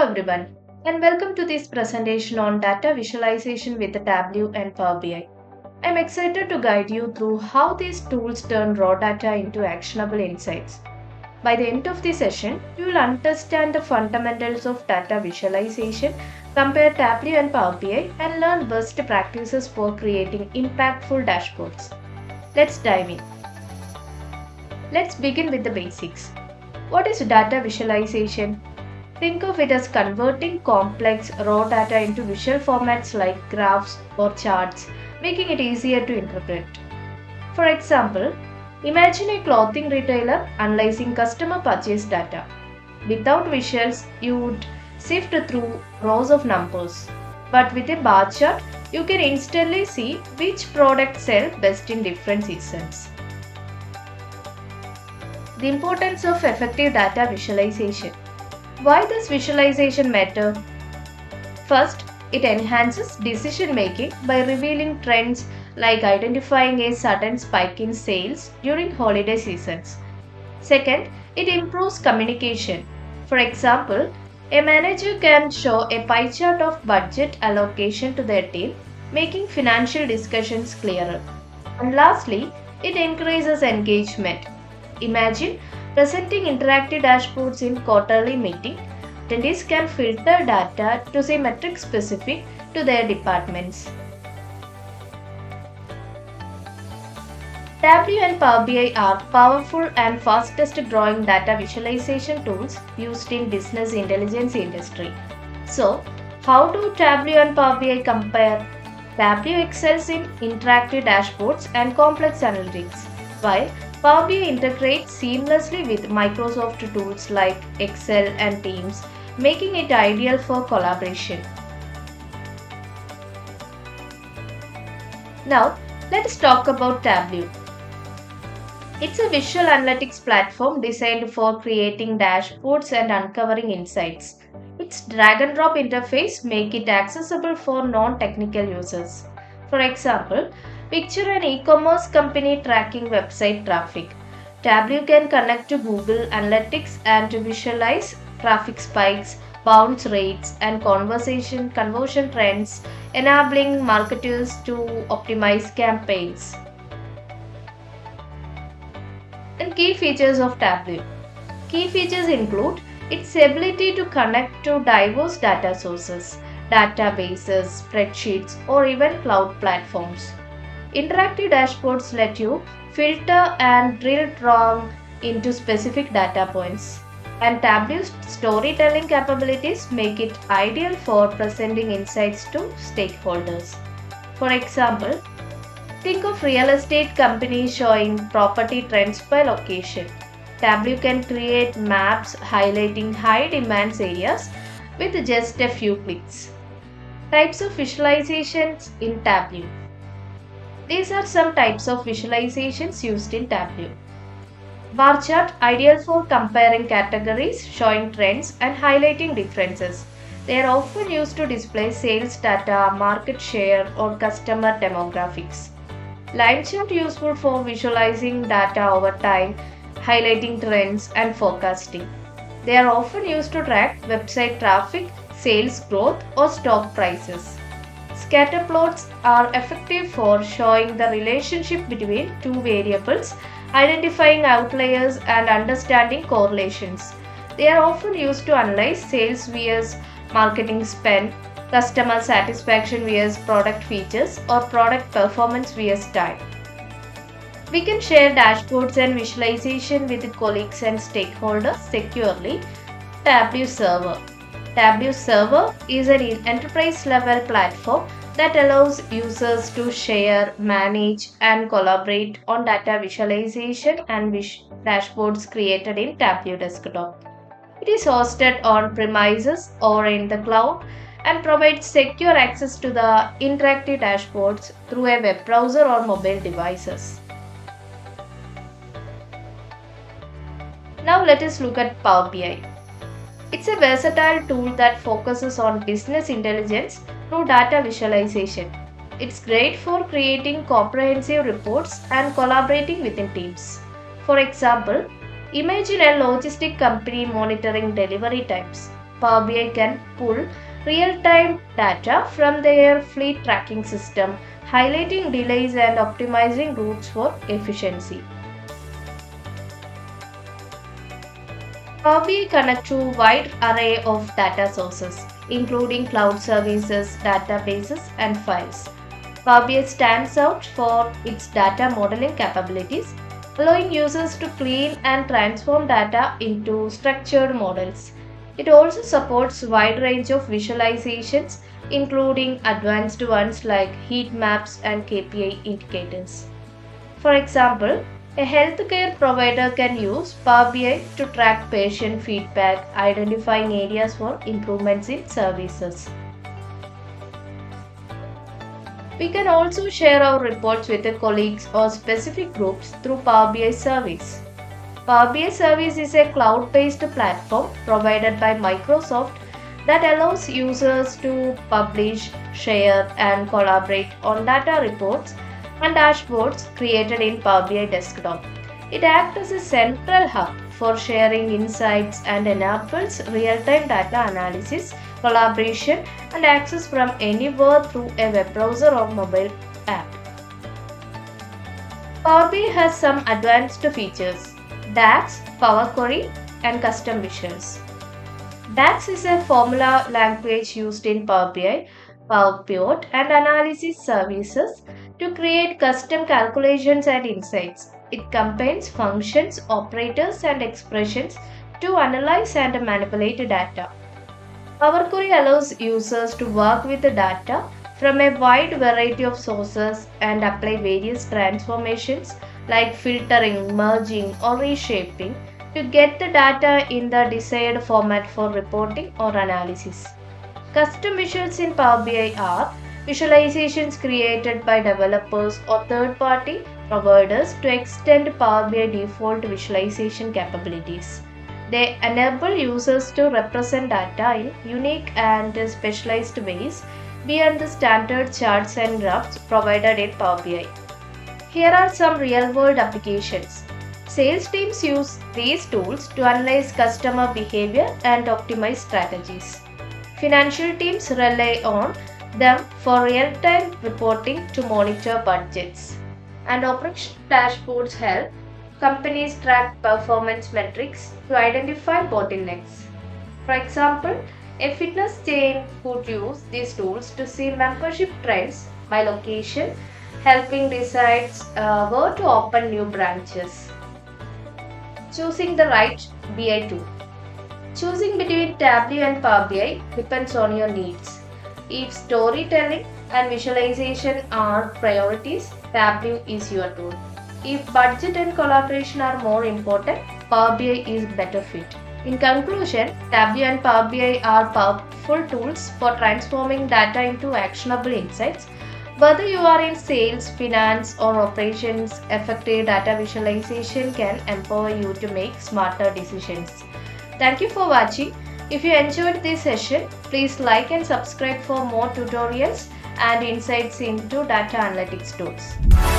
everyone, and welcome to this presentation on data visualization with Tableau and Power BI. I'm excited to guide you through how these tools turn raw data into actionable insights. By the end of the session, you will understand the fundamentals of data visualization, compare Tableau and Power BI, and learn best practices for creating impactful dashboards. Let's dive in. Let's begin with the basics. What is data visualization? Think of it as converting complex raw data into visual formats like graphs or charts, making it easier to interpret. For example, imagine a clothing retailer analyzing customer purchase data. Without visuals, you would sift through rows of numbers. But with a bar chart, you can instantly see which products sell best in different seasons. The importance of effective data visualization. Why does visualization matter? First, it enhances decision making by revealing trends like identifying a sudden spike in sales during holiday seasons. Second, it improves communication. For example, a manager can show a pie chart of budget allocation to their team, making financial discussions clearer. And lastly, it increases engagement. Imagine presenting interactive dashboards in quarterly meeting. Attendees can filter data to say metrics specific to their departments. Tableau and Power BI are powerful and fastest growing data visualization tools used in business intelligence industry. So, how do Tableau and Power BI compare? Tableau excels in interactive dashboards and complex analytics, while Power BI integrates seamlessly with Microsoft tools like Excel and Teams, making it ideal for collaboration. Now, let's talk about Tableau. It's a visual analytics platform designed for creating dashboards and uncovering insights. Its drag and drop interface makes it accessible for non-technical users. For example, picture an e-commerce company tracking website traffic. Tableau can connect to Google Analytics and to visualize traffic spikes, bounce rates, and conversion trends, enabling marketers to optimize campaigns. And key features of Tableau. Key features include its ability to connect to diverse data sources, databases, spreadsheets, or even cloud platforms. Interactive dashboards let you filter and drill down into specific data points. And Tableau's storytelling capabilities make it ideal for presenting insights to stakeholders. For example, think of real estate companies showing property trends by location. Tableau can create maps highlighting high demand areas with just a few clicks. Types of visualizations in Tableau. These are some types of visualizations used in Tableau. Bar chart, ideal for comparing categories, showing trends, and highlighting differences. They are often used to display sales data, market share, or customer demographics. Line chart, useful for visualizing data over time, highlighting trends, and forecasting. They are often used to track website traffic, sales growth, or stock prices. Scatter plots are effective for showing the relationship between two variables, identifying outliers, and understanding correlations. They are often used to analyze sales vs marketing spend, customer satisfaction vs product features, or product performance vs time. We can share dashboards and visualization with colleagues and stakeholders securely. Tableau Server. Tableau Server is an enterprise-level platform that allows users to share, manage, and collaborate on data visualization and dashboards created in Tableau Desktop. It is hosted on premises or in the cloud and provides secure access to the interactive dashboards through a web browser or mobile devices. Now let us look at Power BI. It's a versatile tool that focuses on business intelligence through data visualization. It's great for creating comprehensive reports and collaborating within teams. For example, imagine a logistic company monitoring delivery times. Power BI can pull real-time data from their fleet tracking system, highlighting delays and optimizing routes for efficiency. Power BI connects to a wide array of data sources, including cloud services, databases, and files. Power BI stands out for its data modeling capabilities, allowing users to clean and transform data into structured models. It also supports a wide range of visualizations, including advanced ones like heat maps and KPI indicators. For example, a healthcare provider can use Power BI to track patient feedback, identifying areas for improvements in services. We can also share our reports with our colleagues or specific groups through Power BI Service. Power BI Service is a cloud-based platform provided by Microsoft that allows users to publish, share, and collaborate on data reports and dashboards created in Power BI Desktop. It acts as a central hub for sharing insights and enables real-time data analysis, collaboration, and access from anywhere through a web browser or mobile app. Power BI has some advanced features: DAX, Power Query, and custom visuals. DAX is a formula language used in Power BI, Power Pivot, and analysis services to create custom calculations and insights. It combines functions, operators, and expressions to analyze and manipulate data. Power Query allows users to work with the data from a wide variety of sources and apply various transformations like filtering, merging, or reshaping to get the data in the desired format for reporting or analysis. Custom visuals in Power BI are visualizations created by developers or third-party providers to extend Power BI default visualization capabilities. They enable users to represent data in unique and specialized ways beyond the standard charts and graphs provided in Power BI. Here are some real-world applications. Sales teams use these tools to analyze customer behavior and optimize strategies. Financial teams rely on them for real-time reporting to monitor budgets. And operation dashboards help companies track performance metrics to identify bottlenecks. For example, a fitness chain could use these tools to see membership trends by location, helping decide where to open new branches. Choosing the right BI tool. Choosing between Tableau and Power BI depends on your needs. If storytelling and visualization are priorities, Tableau is your tool. If budget and collaboration are more important, Power BI is better fit. In conclusion, Tableau and Power BI are powerful tools for transforming data into actionable insights. Whether you are in sales, finance, or operations, effective data visualization can empower you to make smarter decisions. Thank you for watching. If you enjoyed this session, please like and subscribe for more tutorials and insights into data analytics tools.